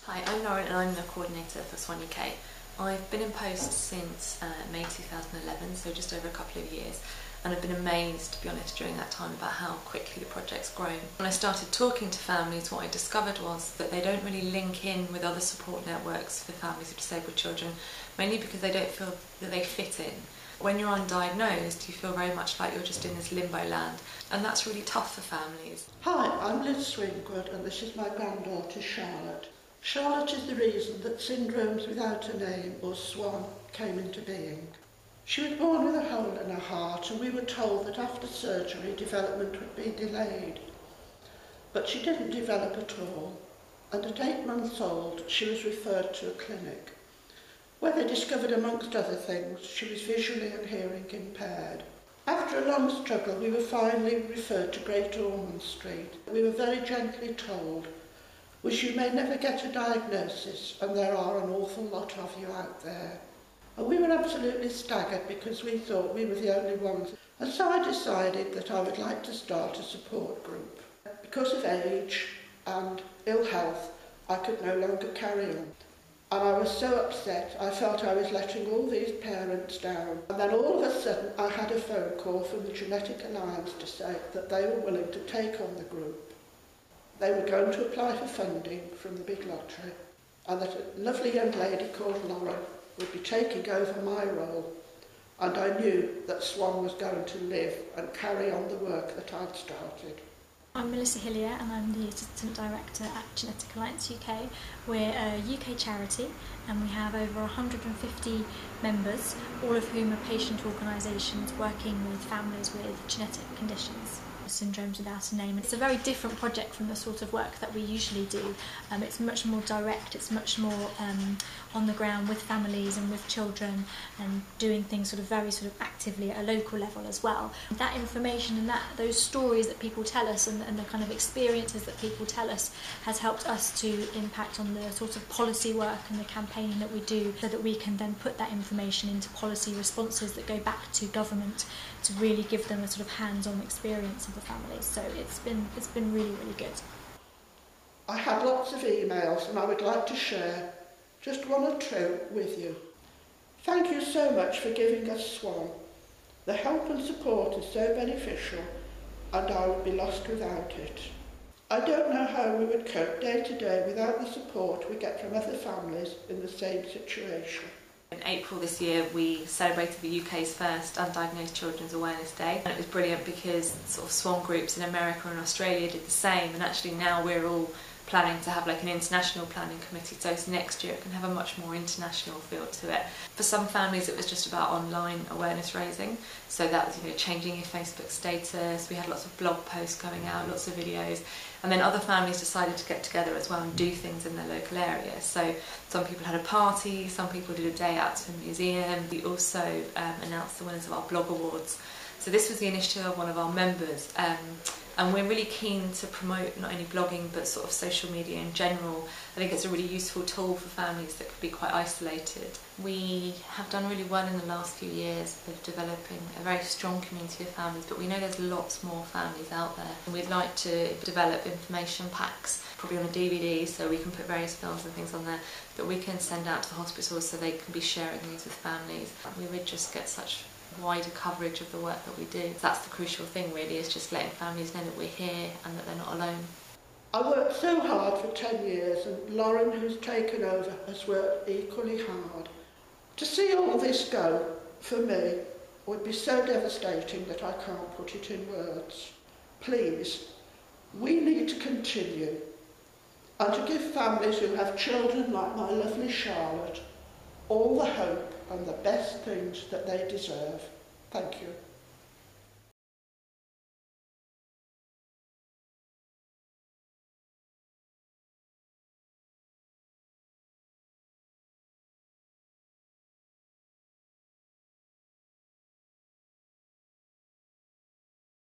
Hi, I'm Lauren and I'm the coordinator for SWAN UK. I've been in post since May 2011, so just over a couple of years, and I've been amazed, to be honest, during that time about how quickly the project's grown. When I started talking to families, what I discovered was that they don't really link in with other support networks for families of disabled children, mainly because they don't feel that they fit in. When you're undiagnosed, you feel very much like you're just in this limbo land, and that's really tough for families. Hi, I'm Liz Swingwood and this is my granddaughter Charlotte. Charlotte is the reason that Syndromes Without a Name, or SWAN, came into being. She was born with a hole in her heart and we were told that after surgery development would be delayed. But she didn't develop at all, and at 8 months old she was referred to a clinic, where they discovered, amongst other things, she was visually and hearing impaired. After a long struggle we were finally referred to Great Ormond Street. We were very gently told, "Which you may never get a diagnosis, and there are an awful lot of you out there." And we were absolutely staggered because we thought we were the only ones. And so I decided that I would like to start a support group. Because of age and ill health, I could no longer carry on. And I was so upset, I felt I was letting all these parents down. And then all of a sudden I had a phone call from the Genetic Alliance to say that they were willing to take on the group. They were going to apply for funding from the big lottery, and that a lovely young lady called Lauren would be taking over my role, and I knew that SWAN was going to live and carry on the work that I'd started. I'm Melissa Hillier and I'm the Assistant Director at Genetic Alliance UK. We're a UK charity and we have over 150 members, all of whom are patient organisations working with families with genetic conditions. Syndromes Without a Name. It's a very different project from the sort of work that we usually do. It's much more direct, it's much more on the ground with families and with children, and doing things very actively at a local level as well. That information and those stories that people tell us and the kind of experiences that people tell us has helped us to impact on the sort of policy work and the campaigning that we do, so that we can then put that information into policy responses that go back to government to really give them a sort of hands-on experience of the families. So it's been really, really good. I had lots of emails and I would like to share just one or two with you. Thank you so much for giving us SWAN. The help and support is so beneficial and I would be lost without it. I don't know how we would cope day to day without the support we get from other families in the same situation. In April this year we celebrated the UK's first Undiagnosed Children's Awareness Day, and it was brilliant because sort of SWAN groups in America and Australia did the same, and actually now we're all planning to have an international planning committee, so next year it can have a much more international feel to it. For some families it was just about online awareness raising, so that was changing your Facebook status. We had lots of blog posts going out, lots of videos, and then other families decided to get together as well and do things in their local area. So some people had a party, some people did a day out to a museum. We also announced the winners of our blog awards. So this was the initiative of one of our members, and we're really keen to promote not only blogging but sort of social media in general. I think it's a really useful tool for families that could be quite isolated. We have done really well in the last few years of developing a very strong community of families, but we know there's lots more families out there, and we'd like to develop information packs, probably on a DVD, so we can put various films and things on there that we can send out to the hospitals so they can be sharing these with families. We would just get such wider coverage of the work that we do. That's the crucial thing really, is just letting families know that we're here and that they're not alone. I worked so hard for 10 years and Lauren, who's taken over, has worked equally hard. To see all this go, for me, would be so devastating that I can't put it in words. Please, we need to continue, and to give families who have children like my lovely Charlotte all the hope and the best things that they deserve. Thank you.